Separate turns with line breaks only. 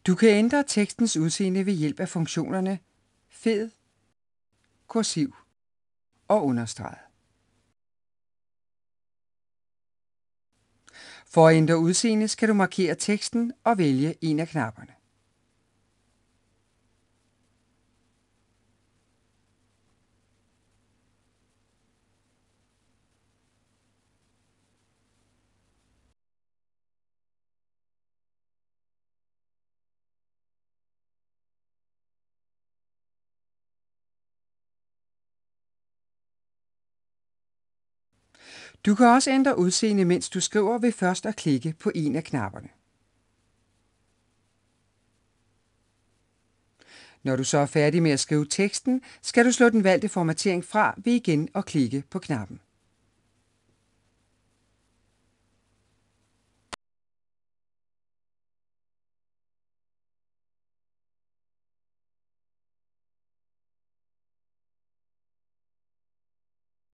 Du kan ændre tekstens udseende ved hjælp af funktionerne fed, kursiv og understreget. For at ændre udseende skal du markere teksten og vælge en af knapperne. Du kan også ændre udseende, mens du skriver ved først at klikke på en af knapperne. Når du så er færdig med at skrive teksten, skal du slå den valgte formatering fra ved igen at klikke på knappen.